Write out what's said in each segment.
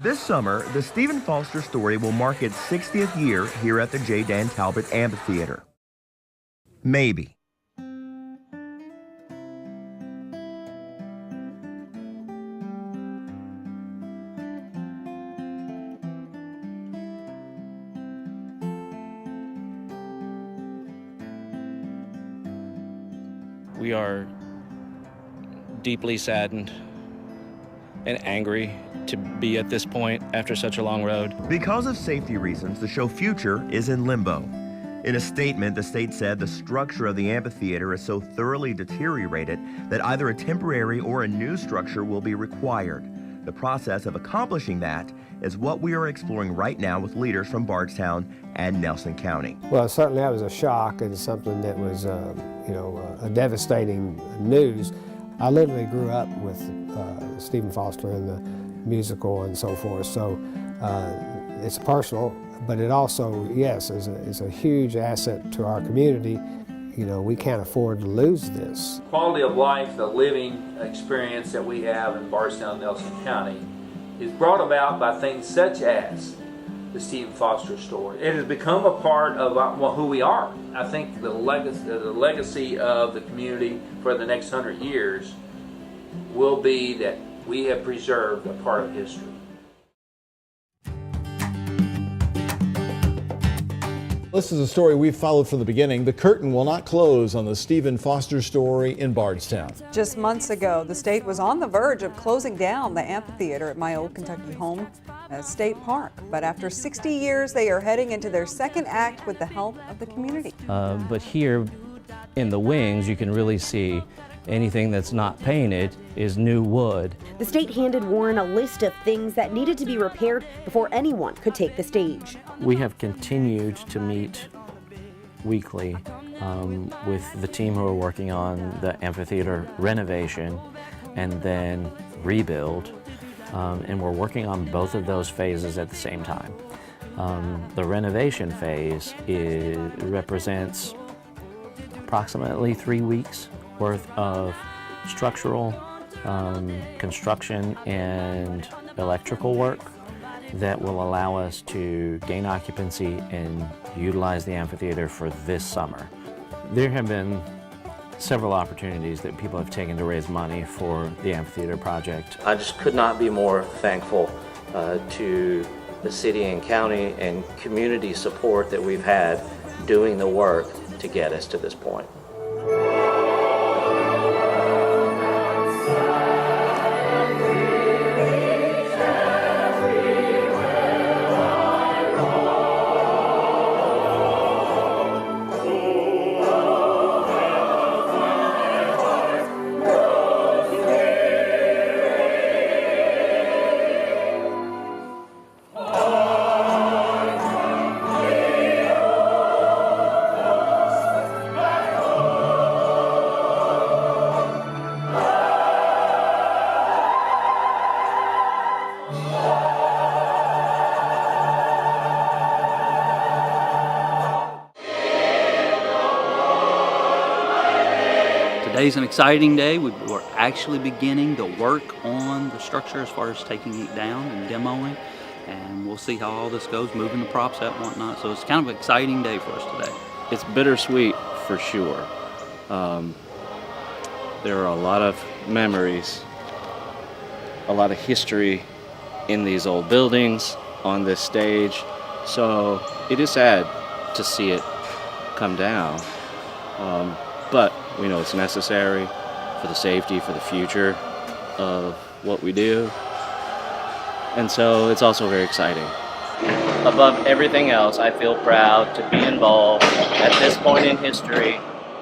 This summer, the Stephen Foster story will mark its 60th year here at the J. Dan Talbot Amphitheater. Maybe. We are deeply saddened and angry to be at this point after such a long road. Because of safety reasons, the show future is in limbo. In a statement, the state said the structure of the amphitheater is so thoroughly deteriorated that either a temporary or a new structure will be required. The process of accomplishing that is what we are exploring right now with leaders from Bardstown and Nelson County. Well, certainly that was a shock and something that was, a devastating news. I literally grew up with Stephen Foster and the musical and so forth, so it's personal, but it also, yes, is a huge asset to our community. You know, we can't afford to lose this. Quality of life, the living experience that we have in Bardstown, Nelson County is brought about by things such as the Stephen Foster story. It has become a part of who we are. I think the legacy of the community for the next 100 years will be that we have preserved a part of history. This is a story we've followed from the beginning. The curtain will not close on the Stephen Foster story in Bardstown. Just months ago, the state was on the verge of closing down the amphitheater at my old Kentucky home at State Park. But after 60 years, they are heading into their second act with the help of the community. But here in the wings, you can really see anything that's not painted is new wood. The state handed Warren a list of things that needed to be repaired before anyone could take the stage. We have continued to meet weekly with the team who are working on the amphitheater renovation and then rebuild, and we're working on both of those phases at the same time. The renovation phase represents approximately 3 weeks worth of structural, construction, and electrical work that will allow us to gain occupancy and utilize the amphitheater for this summer. There have been several opportunities that people have taken to raise money for the amphitheater project. I just could not be more thankful to the city and county and community support that we've had doing the work to get us to this point. Today's an exciting day. We're actually beginning the work on the structure as far as taking it down and demoing, and we'll see how all this goes, moving the props out and whatnot. So it's kind of an exciting day for us today. It's bittersweet for sure. There are a lot of memories, a lot of history in these old buildings, on this stage. So it is sad to see it come down. But we know it's necessary for the safety, for the future of what we do. And so it's also very exciting. Above everything else, I feel proud to be involved at this point in history,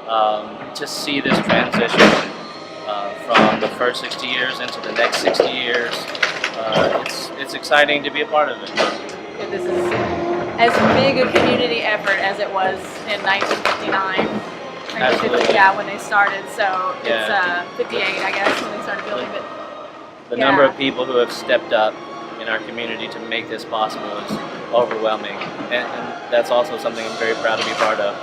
to see this transition from the first 60 years into the next 60 years. It's exciting to be a part of it. This is as big a community effort as it was in 1959. Absolutely. Yeah, when they started, so Yeah. it's 58, I guess, when they started building it. The number of people who have stepped up in our community to make this possible is overwhelming, and that's also something I'm very proud to be part of.